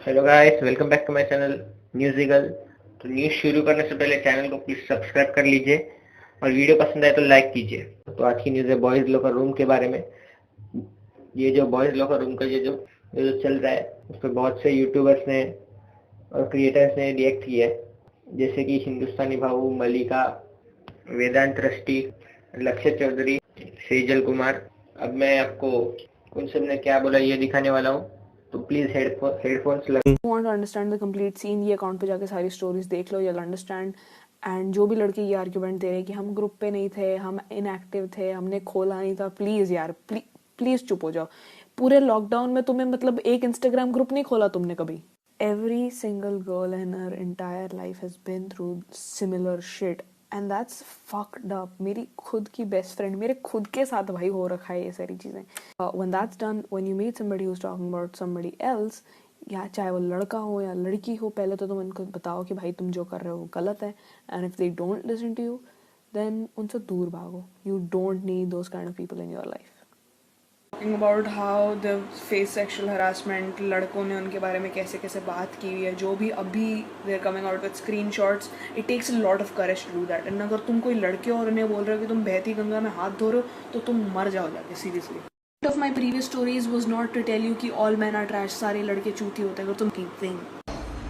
Hello guys, welcome back to my channel news. तो news शुरू करने से पहले चैनल को प्लीज़ सब्सक्राइब कर लीजिए और वीडियो पसंद आए तो लाइक कीजिए। तो आज की न्यूज़ है बॉयज़ लॉकर रूम के बारे में। ये जो बॉयज़ लॉकर रूम का ये जो चल रहा है, उस पर बहुत से यूट्यूबर्स ने और क्रिएटर्स ने रिएक्ट किया है, जैसे कि हिंदुस्तानी भाऊ, मलिका, वेदांत रष्टी, लक्ष्य चौधरी, सेजल कुमार। अब मैं आपको उन सब ने क्या बोला ये दिखाने वाला हूँ, तो प्लीज हेडफोन्स लगा। Want to understand the complete scene, ये अकाउंट पे जाके सारी स्टोरीज देख लो, you'll अंडरस्टैंड। एंड जो भी लड़के ये आर्ग्यूमेंट दे रहे हैं कि हम ग्रुप पे नहीं थे, हम इनएक्टिव थे, हमने खोला नहीं था, प्लीज यार प्लीज चुप हो जाओ। पूरे लॉकडाउन में तुम्हें मतलब एक इंस्टाग्राम ग्रुप नहीं खोला तुमने कभी? Every single girl in her entire life has been through similar shit and that's fucked up. मेरी खुद की बेस्ट फ्रेंड, मेरे खुद के साथ भाई हो रखा है ये सारी चीज़ें। When that's done, when you meet somebody who's talking about somebody else, या चाहे वो लड़का हो या लड़की हो, पहले तो तुम उनको बताओ कि भाई तुम जो कर रहे हो वो गलत है। And if they don't listen to you, then उनसे दूर भागो। You don't need those kind of people in your life. Talking about how the face sexual harassment, लड़कों ने उनके बारे में कैसे कैसे बात की हुई है, जो भी अभी they are coming out with screenshots. It takes a lot of courage to do that. And अगर तुम कोई लड़के हो और उन्हें बोल रहे हो कि तुम बहती गंगा में हाथ धो रहे हो, तो तुम मर जाओ जाके, seriously. of my previous stories was not to tell you कि all men are trash, सारे लड़के चूती होते हैं। अगर तुम keep think।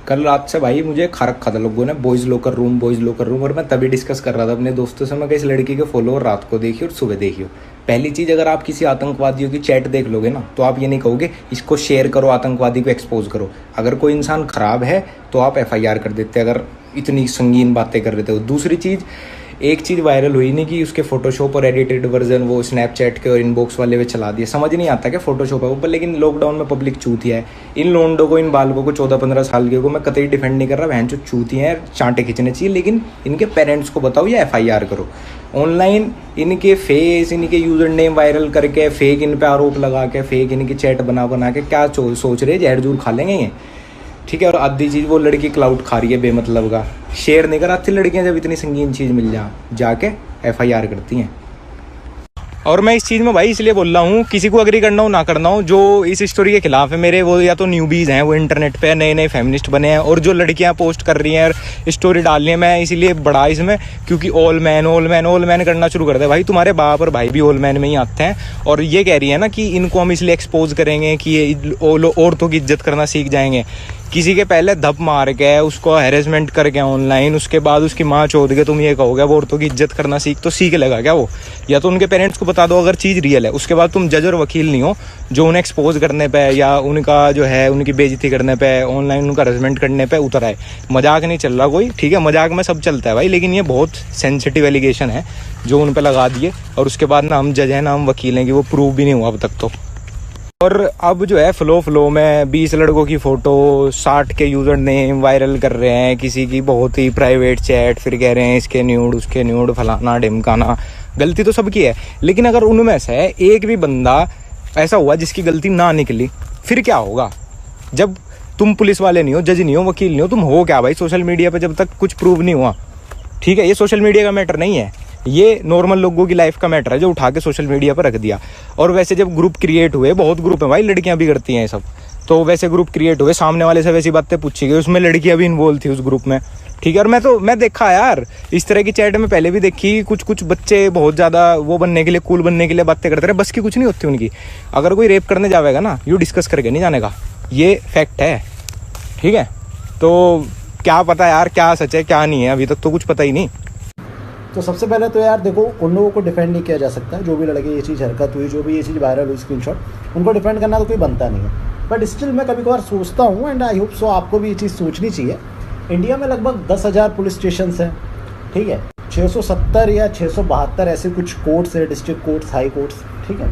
कल रात से भाई मुझे खा रखा था लोगों ने, बॉयज़ लॉकर रूम, और मैं तभी डिस्कस कर रहा था अपने दोस्तों से। मैं किस लड़की के फॉलोअर रात को देखिए और सुबह देखिए। पहली चीज़, अगर आप किसी आतंकवादियों की चैट देख लोगे ना, तो आप ये नहीं कहोगे इसको शेयर करो, आतंकवादी को एक्सपोज करो। अगर कोई इंसान खराब है तो आप FIR कर देते अगर इतनी संगीन बातें कर रहे थे। दूसरी चीज़, एक चीज़ वायरल हुई नहीं कि उसके फोटोशॉप और एडिटेड वर्जन वो स्नैपचैट के और इनबॉक्स वाले में चला दिए। समझ नहीं आता क्या फोटोशॉप है ऊपर, लेकिन लॉकडाउन में पब्लिक चूतिया है। इन लोंडों को, इन बालकों को, 14-15 साल के को मैं कतई डिफेंड नहीं कर रहा, बहन जो चूतिया है, चांटे खींचने चाहिए, लेकिन इनके पेरेंट्स को बताओ या FIR करो। ऑनलाइन इनके फेस, इनके यूजर नेम वायरल करके, फेक इन पे आरोप लगा के, फेक इनकी चैट बना के क्या सोच रहे, जहर जूर खा लेंगे ये, ठीक है। और आधी चीज़, वो लड़की क्लाउड खा रही है बेमतलब का, शेयर नहीं कराती लड़कियां। जब इतनी संगीन चीज़ मिल जाके FIR करती हैं। और मैं इस चीज़ में भाई इसलिए बोल रहा हूँ, किसी को अग्री करना हो ना करना हो, जो इस स्टोरी के खिलाफ है मेरे, वो या तो न्यूबीज़ हैं, वो इंटरनेट पे नए फेमिनिस्ट बने हैं, और जो लड़कियाँ पोस्ट कर रही हैं और स्टोरी डाल रही हैं, मैं इसीलिए बड़ा इसमें, क्योंकि ऑल मैन करना शुरू कर दे। भाई तुम्हारे बाप और भाई भी ऑल मैन में ही आते हैं। और ये कह रही है ना कि इनको हम इसलिए एक्सपोज करेंगे कि ये औरतों की इज्जत करना सीख जाएंगे। किसी के पहले धप मार के उसको हैरेसमेंट करके ऑनलाइन, उसके बाद उसकी माँ चोद के तुम ये कहोगे वो औरतों की इज्जत करना सीख लेगा क्या वो? या तो उनके पेरेंट्स को बता दो अगर चीज़ रियल है, उसके बाद तुम जज और वकील नहीं हो जो उन्हें एक्सपोज करने पे या उनका जो है उनकी बेइज्जती करने पे, ऑनलाइन उनका हैरेसमेंट करने पे उतर आए। मजाक नहीं चल रहा कोई, ठीक है, मजाक में सब चलता है भाई, लेकिन ये बहुत सेंसिटिव एलिगेशन है जो उन पर लगा दिए, और उसके बाद ना हम जज हैं ना हम वकील हैं कि वो प्रूव भी नहीं हुआ अब तक तो। और अब जो है फ्लो में 20 लड़कों की फ़ोटो 60 के यूज़र नेम वायरल कर रहे हैं, किसी की बहुत ही प्राइवेट चैट, फिर कह रहे हैं इसके न्यूड, उसके न्यूड, फलाना ढिमकाना। गलती तो सबकी है, लेकिन अगर उनमें से एक भी बंदा ऐसा हुआ जिसकी गलती ना निकली, फिर क्या होगा? जब तुम पुलिस वाले नहीं हो, जज नहीं हो, वकील नहीं हो, तुम हो क्या भाई सोशल मीडिया पर जब तक कुछ प्रूव नहीं हुआ? ठीक है, ये सोशल मीडिया का मैटर नहीं है, ये नॉर्मल लोगों की लाइफ का मैटर है जो उठा के सोशल मीडिया पर रख दिया। और वैसे जब ग्रुप क्रिएट हुए, बहुत ग्रुप है भाई, लड़कियां भी करती हैं ये सब, तो वैसे ग्रुप क्रिएट हुए, सामने वाले से वैसी बातें पूछी गई, उसमें लड़कियां भी इन्वॉल्व थी उस ग्रुप में, ठीक है। और मैं देखा यार इस तरह की चैट में पहले भी देखी, कुछ बच्चे बहुत ज़्यादा वो बनने के लिए, कूल बनने के लिए बातें करते रहे, बस की कुछ नहीं होती उनकी। अगर कोई रेप करने जाएगा ना, यू डिस्कस करके नहीं जाने का, ये फैक्ट है, ठीक है। तो क्या पता यार क्या सच है क्या नहीं है, अभी तक तो कुछ पता ही नहीं। तो सबसे पहले तो यार देखो, उन लोगों को डिफेंड नहीं किया जा सकता, जो भी लड़के ये चीज़ हरकत हुई, जो भी ये चीज़ वायरल हुई स्क्रीनशॉट, उनको डिफेंड करना तो कोई बनता नहीं है। बट स्टिल मैं कभी कभार सोचता हूँ, एंड आई होप सो आपको भी ये चीज़ सोचनी चाहिए। इंडिया में लगभग 10,000 पुलिस स्टेशन हैं, ठीक है, 670 या 672 ऐसे कुछ कोर्ट्स है, डिस्ट्रिक्ट कोर्ट्स, हाई कोर्ट्स, ठीक है।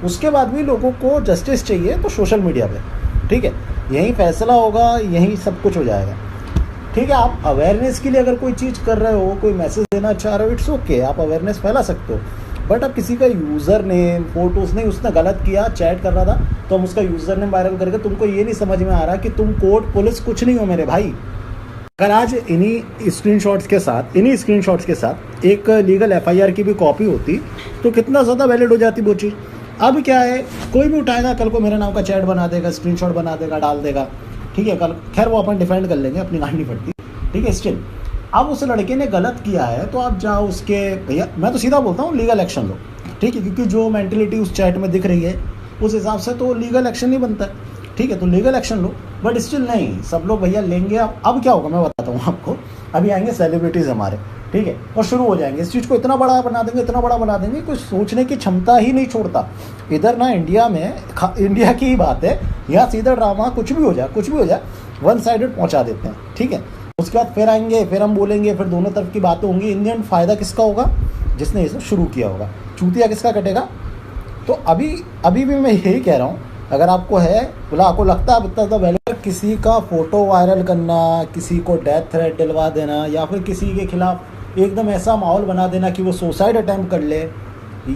उसके बाद भी लोगों को जस्टिस चाहिए तो सोशल मीडिया पर, ठीक है, यहीं फैसला होगा, यहीं सब कुछ हो जाएगा, ठीक है। आप अवेयरनेस के लिए अगर कोई चीज़ कर रहे हो, कोई मैसेज देना चाह रहे हो, इट्स ओके, आप अवेयरनेस फैला सकते हो। बट अब किसी का यूज़र नेम, फोटोज़ नहीं, उसने गलत किया, चैट कर रहा था तो हम उसका यूज़र नेम वायरल करके, तुमको ये नहीं समझ में आ रहा कि तुम कोर्ट पुलिस कुछ नहीं हो मेरे भाई। अगर आज इन्हीं स्क्रीनशॉट्स के साथ एक लीगल FIR की भी कॉपी होती तो कितना ज़्यादा वैलिड हो जाती वो चीज़। अब क्या है, कोई भी उठाएगा कल को मेरे नाम का चैट बना देगा, स्क्रीनशॉट बना देगा, डाल देगा, ठीक है, कल खैर वो अपन डिफेंड कर लेंगे, अपनी गांड नहीं फटती, ठीक है। स्टिल अब उस लड़के ने गलत किया है तो आप जाओ उसके, भैया मैं तो सीधा बोलता हूँ लीगल एक्शन लो, ठीक है, क्योंकि जो मेंटेलिटी उस चैट में दिख रही है उस हिसाब से तो लीगल एक्शन नहीं बनता है, ठीक है, तो legal action low. But still नहीं, सब लोग भैया लेंगे। अब क्या होगा मैं बताता हूँ आपको, अभी आएंगे सेलिब्रिटीज़ हमारे, ठीक है, और शुरू हो जाएंगे इस चीज़ को इतना बड़ा बना देंगे, इतना बड़ा बना देंगे, कोई सोचने की क्षमता ही नहीं छोड़ता। इधर ना इंडिया में, इंडिया की ही बात है, यहाँ सीधा ड्रामा कुछ भी हो जाए वन साइडेड पहुँचा देते हैं, ठीक है। उसके बाद फिर आएंगे, फिर हम बोलेंगे, फिर दोनों तरफ की बातें होंगी। इन द एंड फ़ायदा किसका होगा? जिसने ये सब शुरू किया होगा। चूतिया किसका कटेगा? तो अभी भी मैं यही कह रहा हूँ, अगर आपको है, बोला आपको लगता है इतना तो वैल्यू, किसी का फ़ोटो वायरल करना, किसी को डेथ थ्रेट दिलवा देना, या फिर किसी के खिलाफ एकदम ऐसा माहौल बना देना कि वो सुसाइड अटैम्प्ट कर ले,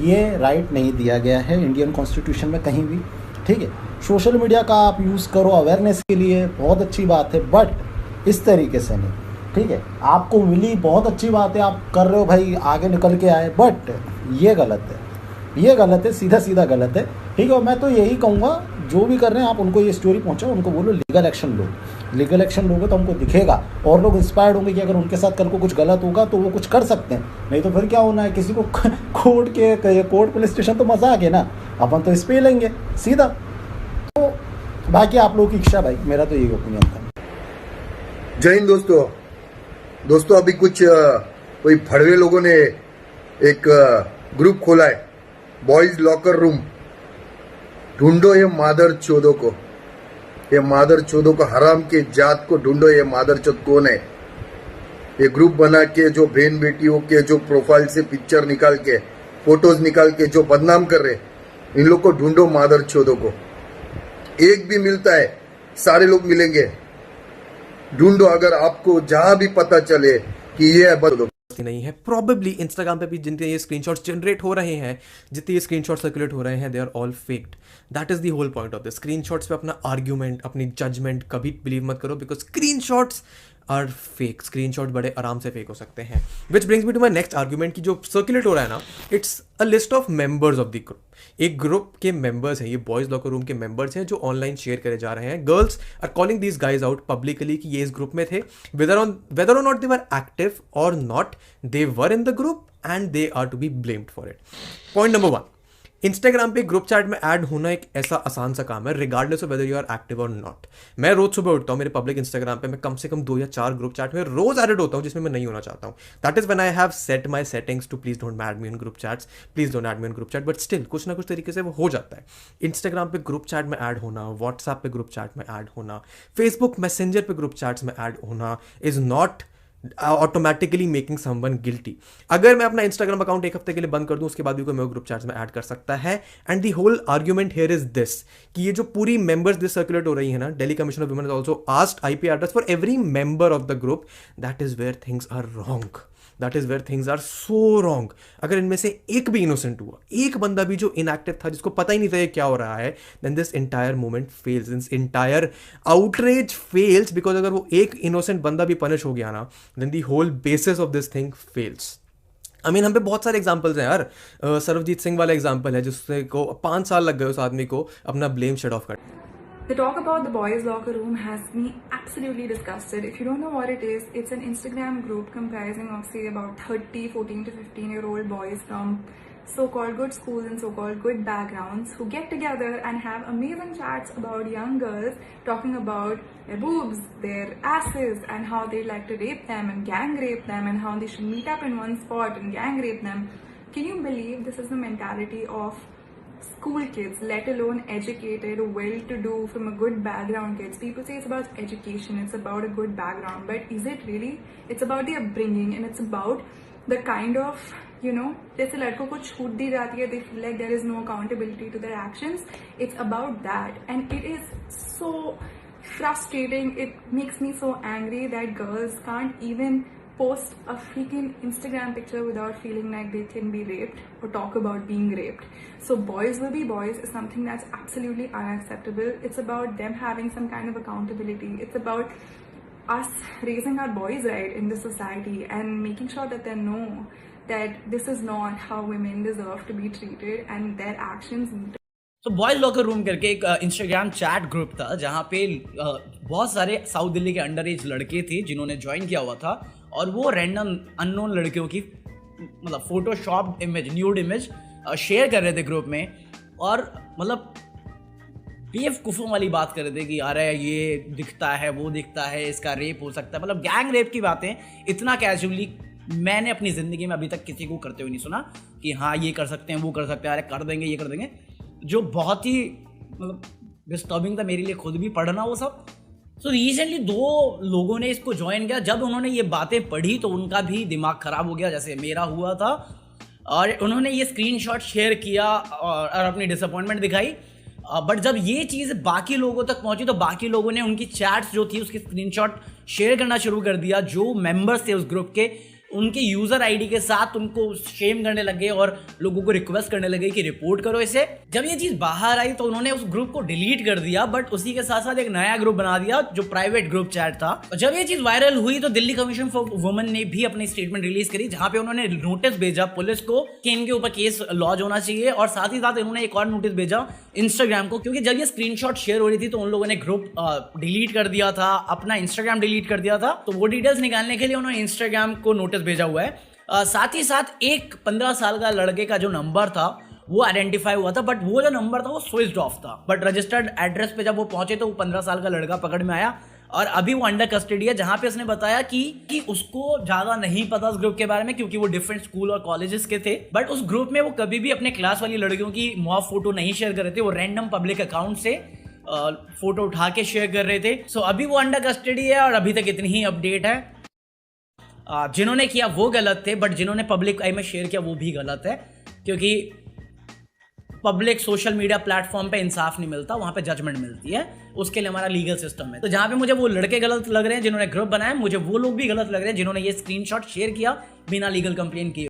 ये राइट नहीं दिया गया है इंडियन कॉन्स्टिट्यूशन में कहीं भी, ठीक है। सोशल मीडिया का आप यूज़ करो अवेयरनेस के लिए, बहुत अच्छी बात है, बट इस तरीके से नहीं, ठीक है। आपको मिली, बहुत अच्छी बात है, आप कर रहे हो भाई, आगे निकल के आए, बट ये गलत है, सीधा गलत है, ठीक है। और मैं तो यही कहूँगा, जो भी कर रहे हैं आप उनको ये स्टोरी पहुँचाओ, उनको बोलो लीगल एक्शन लो। लीगल एक्शन लोगे तो हमको दिखेगा और लोग इंस्पायर्ड होंगे कि अगर उनके साथ कल को कुछ गलत होगा तो वो कुछ कर सकते हैं, नहीं तो फिर क्या होना है, किसी को कोर्ट पुलिस स्टेशन तो मजा आ गया ना, अपन तो इस पे लेंगे सीधा। तो बाकी आप लोगों की इच्छा भाई, मेरा तो यही ओपिनियन था। जय हिंद दोस्तों, अभी कुछ कोई फड़वे लोगों ने एक ग्रुप खोला है, बॉयज लॉकर रूम। ढूंढो ये मादर चोदों को, ये मादर चोदों को, हराम के जात को ढूंढो, ये मादर चोद कौन है। ये ग्रुप बना के जो बहन बेटियों के जो प्रोफाइल से पिक्चर निकाल के, फोटोज निकाल के जो बदनाम कर रहे, इन लोग को ढूंढो मादर चोदों को। एक भी मिलता है, सारे लोग मिलेंगे। ढूंढो, अगर आपको जहां भी पता चले कि ये है नहीं है। प्रॉबेबली इंस्टाग्राम पे भी जितने ये स्क्रीनशॉट्स जनरेट हो रहे हैं, जितने ये स्क्रीनशॉट सर्कुलेट हो रहे हैं, they are all faked. That is the whole point of this. Screenshots पे अपना आर्ग्यूमेंट, अपनी जजमेंट कभी बिलीव मत करो, because screenshots are fake. Screenshot बड़े आराम से फेक हो सकते हैं। Which brings me to my next argument, की जो सर्कुलेट हो रहा है ना, it's a list of members of the group. एक ग्रुप के मेंबर्स हैं, ये बॉयज लॉकर रूम के मेंबर्स हैं, जो ऑनलाइन शेयर करे जा रहे हैं। Girls are calling these guys out publicly कि ये इस ग्रुप में थे, whether or not they were active or not, they were in the group and they are to be blamed for it. Point number 1, Instagram पे group chat में add होना एक ऐसा आसान सा काम है, regardless of whether you are active or not. मैं रोज सुबह उठता हूँ, मेरे पब्लिक इंस्टाग्राम पे मैं कम से कम 2 या 4 ग्रुप चैट में रोज एडेड होता हूँ जिसमें मैं नहीं होना चाहता हूँ। That is when I have set my settings to please don't add me in group chats, please don't add me in group chat, but still कुछ ना कुछ तरीके से वो हो जाता है। इंस्टाग्राम पे ग्रुप चैट में ऐड होना, व्हाट्सएप पे ग्रुप चैट में ऐड होना, फेसबुक मैसेंजर पे ग्रुप चैट्स में ऐड होना is not automatically making someone guilty. अगर मैं अपना इंस्टाग्राम अकाउंट एक हफ्ते के लिए बंद कर दूं, उसके बाद भी कोई मेरे ग्रुप चैट्स में ऐड कर सकता है। And the whole argument here is this, कि ये जो पूरी मेंबर्स दिस सर्कुलेट हो रही है ना, Delhi Commission of Women has also asked IP address for every member of the group. That is where things are wrong, that is where things are so wrong. अगर इनमें से एक भी इनोसेंट हुआ, एक बंदा भी जो इनएक्टिव था, जिसको पता ही नहीं था ये क्या हो रहा है, then this entire movement fails, this entire outrage fails, because अगर वो एक इनोसेंट बंदा भी पनिश हो गया ना, then the whole basis of this thing fails. I mean हम पे बहुत सारे एग्जाम्पल्स हैं यार। सर्वजीत सिंह वाला एग्जाम्पल है, जिससे को 5 साल लग गए उस आदमी को अपना ब्लेम शेड ऑफ कर। The talk about the boys' locker room has me absolutely disgusted. If you don't know what it is, it's an Instagram group comprising of say about 30, 14 to 15-year-old boys from so-called good schools and so-called good backgrounds who get together and have amazing chats about young girls, talking about their boobs, their asses, and how they like to rape them and gang rape them, and how they should meet up in one spot and gang rape them. Can you believe this is the mentality of school kids, let alone educated, well-to-do, from a good background kids? People say it's about education, it's about a good background, but is it really? It's about the upbringing, and it's about the kind of, you know, जैसे लड़कों को छूट दी जाती है, they feel like there is no accountability to their actions. It's about that, and it is so frustrating. It makes me so angry that girls can't even post a freaking Instagram picture without feeling like they can be raped or talk about being raped. So boys will be boys is something that's absolutely unacceptable. It's about them having some kind of accountability. It's about us raising our boys right in this society and making sure that they know that this is not how women deserve to be treated, and their actions need to तो boys locker room करके एक Instagram chat group था जहाँ पे बहुत सारे south Delhi के under as लड़के थे जिन्होंने ज्वाइन किया हुआ था, और वो रैंडम अननोन लड़कियों की मतलब Photoshop image, nude image share कर रहे थे ग्रुप में, और मतलब बेवकूफ़ों वाली बात कर रहे थे कि अरे ये दिखता है, वो दिखता है, इसका रेप हो सकता है, मतलब गैंग रेप की बातें इतना कैजुअली मैंने अपनी ज़िंदगी में अभी तक किसी को करते हुए नहीं सुना कि हाँ ये कर सकते हैं, वो कर सकते हैं, अरे कर देंगे, ये कर देंगे, जो बहुत ही मतलब डिस्टर्बिंग था मेरे लिए खुद भी पढ़ना वो सब। तो रिसेंटली 2 लोगों ने इसको ज्वाइन किया, जब उन्होंने ये बातें पढ़ी तो उनका भी दिमाग ख़राब हो गया जैसे मेरा हुआ था, और उन्होंने ये स्क्रीनशॉट शेयर किया और अपनी डिसअपॉइंटमेंट दिखाई। बट जब ये चीज़ बाकी लोगों तक पहुंची तो बाकी लोगों ने उनकी चैट्स जो थी उसके स्क्रीनशॉट शेयर करना शुरू कर दिया। जो मेंबर्स थे उस ग्रुप के, उनके यूज़र आईडी के साथ उनको शेम करने लगे और लोगों को रिक्वेस्ट करने लगे कि रिपोर्ट करो इसे। जब ये चीज़ बाहर आई तो उन्होंने उस ग्रुप को डिलीट कर दिया, बट उसी के साथ साथ एक नया ग्रुप बना दिया जो प्राइवेट ग्रुप चैट था। और जब ये चीज़ वायरल हुई तो दिल्ली कमीशन फॉर वुमेन ने भी अपनी स्टेटमेंट रिलीज करी, जहां पे उन्होंने नोटिस भेजा पुलिस को कि इनके ऊपर केस लॉन्च होना चाहिए, और साथ ही साथ इन्होंने एक और नोटिस भेजा इंस्टाग्राम को, क्योंकि जब ये स्क्रीनशॉट शेयर हो रही थी तो उन लोगों ने ग्रुप डिलीट कर दिया था, अपना इंस्टाग्राम डिलीट कर दिया था। तो वो डिटेल्स निकालने के लिए उन्होंने इंस्टाग्राम को नोटिस भेजा हुआ है। साथ ही साथ एक 15 साल का लड़के का जो नंबर था वो आइडेंटिफाई हुआ था, बट वो जो नंबर था वो स्विच्ड ऑफ था। बट रजिस्टर्ड एड्रेस पे जब वो पहुंचे तो वो 15 साल का लड़का पकड़ में आया, और अभी वो अंडर कस्टडी है, जहां पे उसने बताया कि उसको ज़्यादा नहीं पता उस ग्रुप के बारे में क्योंकि वो डिफरेंट स्कूल और कॉलेजेस के थे। बट उस ग्रुप में वो कभी भी अपने क्लास वाली लड़कियों की मॉब फोटो नहीं शेयर कर रहे थे, वो रैंडम पब्लिक अकाउंट से फोटो उठा के शेयर कर रहे थे। सो अभी वो अंडर कस्टडी है और अभी तक इतनी ही अपडेट है। जिन्होंने किया वो गलत थे, बट जिन्होंने पब्लिक आई में शेयर किया वो भी गलत है, क्योंकि पब्लिक सोशल मीडिया प्लेटफॉर्म पे इंसाफ नहीं मिलता, वहाँ पे जजमेंट मिलती है, उसके लिए हमारा लीगल सिस्टम है। तो जहाँ पे मुझे वो लड़के गलत लग रहे हैं जिन्होंने ग्रुप बनाया, मुझे वो लोग भी गलत लग रहे हैं जिन्होंने ये स्क्रीनशॉट शेयर किया बिना लीगल कंप्लेन किए।